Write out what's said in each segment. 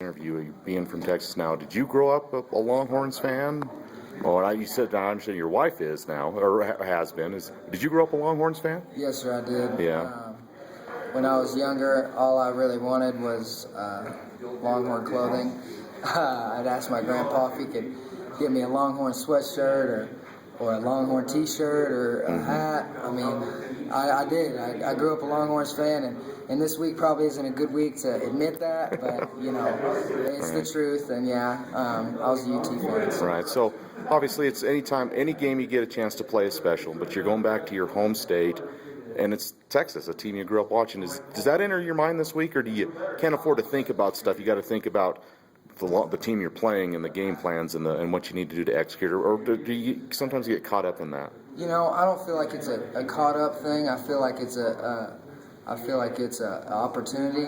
interview, you being from Texas now, did you grow up a Longhorns fan? Well, you said, I understand your wife is now, or has been. Did you grow up a Longhorns fan? Yes, sir, I did. Yeah. When I was younger, all I really wanted was Longhorn clothing. I'd ask my grandpa if he could get me a Longhorn sweatshirt or a Longhorn T-shirt or a hat. I mean, I did. I grew up a Longhorns fan, and this week probably isn't a good week to admit that, but, you know, it's the truth, and yeah, I was a UT fan. So. Right, so obviously it's any game you get a chance to play is special, but you're going back to your home state, and it's Texas, a team you grew up watching. Does that enter your mind this week, or do you can't afford to think about stuff? You got to think about the team you're playing and the game plans and what you need to do to execute, or do you sometimes get caught up in that? You know, I don't feel like it's a caught up thing. I feel like it's a opportunity.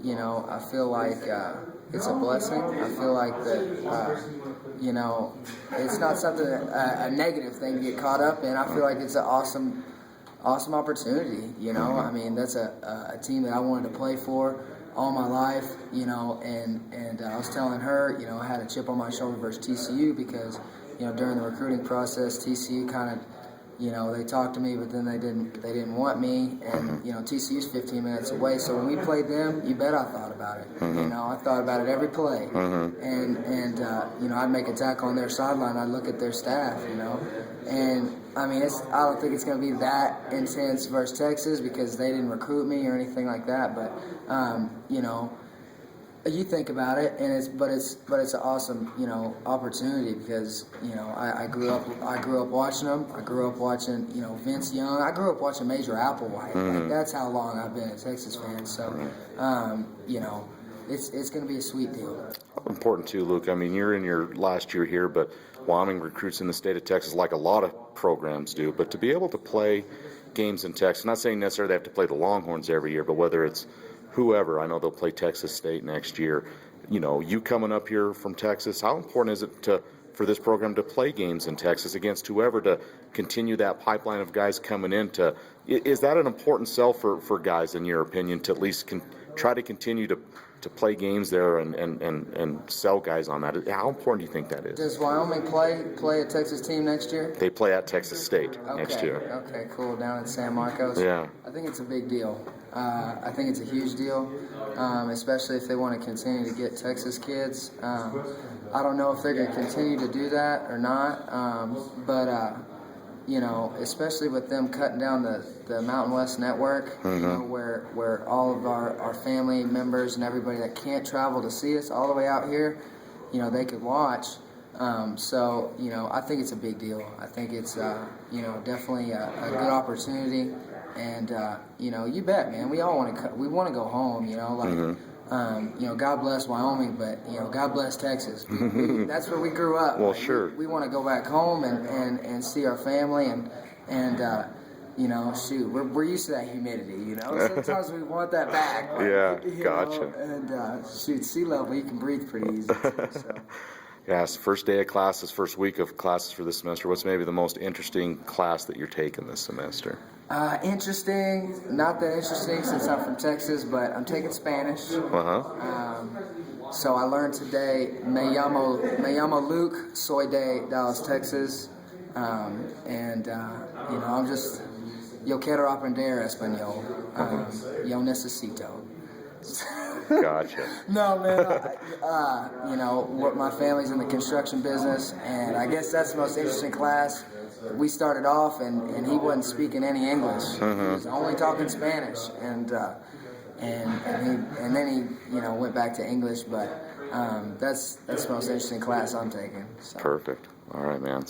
You know, I feel like it's a blessing. I feel like that. You know, it's not something a negative thing to get caught up in. I feel like it's an awesome opportunity. You know, I mean, that's a team that I wanted to play for all my life, you know, and I was telling her, you know, I had a chip on my shoulder versus TCU because, you know, during the recruiting process, TCU kind of, you know, they talked to me, but then they didn't want me, and, you know, TCU's 15 minutes away, so when we played them, you bet I thought about it. You know, I thought about it every play, and you know, I'd make a tackle on their sideline, I'd look at their staff, you know, and I mean, I don't think it's going to be that intense versus Texas because they didn't recruit me or anything like that. But you know, you think about it, and it's an awesome, you know, opportunity because, you know, I grew up watching them. I grew up watching, you know, Vince Young. I grew up watching Major Applewhite. Like, that's how long I've been a Texas fan. So you know, it's going to be a sweet deal. Important too, Luke. I mean, you're in your last year here, but Wyoming recruits in the state of Texas like a lot of programs do. But to be able to play games in Texas, not saying necessarily they have to play the Longhorns every year, but whether it's whoever, I know they'll play Texas State next year. You know, you coming up here from Texas, how important is it for this program to play games in Texas against whoever to continue that pipeline of guys coming in? Is that an important sell for guys, in your opinion, to at least try to continue to play games there and sell guys on that? How important do you think that is? Does Wyoming play a Texas team next year? They play at Texas State next year. Okay, cool. Down in San Marcos. Yeah. I think it's a big deal. I think it's a huge deal, especially if they want to continue to get Texas kids. I don't know if they're going to continue to do that or not, but you know, especially with them cutting down the Mountain West network, you know, where all of our family members and everybody that can't travel to see us all the way out here, you know, they could watch. So, you know, I think it's a big deal. I think it's, you know, definitely a good opportunity. And, you know, you bet, man, we all want to go home, you know, like, you know, God bless Wyoming, but, you know, God bless Texas. That's where we grew up. Well, like, sure. We want to go back home and see our family and you know, shoot, we're used to that humidity, you know. Sometimes we want that back. Like, Yeah, you gotcha. know, and shoot, sea level, you can breathe pretty easy too, so. Yes, first day of classes, first week of classes for this semester. What's maybe the most interesting class that you're taking this semester? Interesting, not that interesting since I'm from Texas, but I'm taking Spanish. So I learned today, me llamo Luke, soy de Dallas, Texas. And, you know, I'm just, yo quiero aprender español. Yo necesito. Gotcha. No, man, you know, what my family's in the construction business, and I guess that's the most interesting class. We started off, and he wasn't speaking any English. He was only talking Spanish, and then he, you know, went back to English. But that's the most interesting class I'm taking. So. Perfect. All right, man.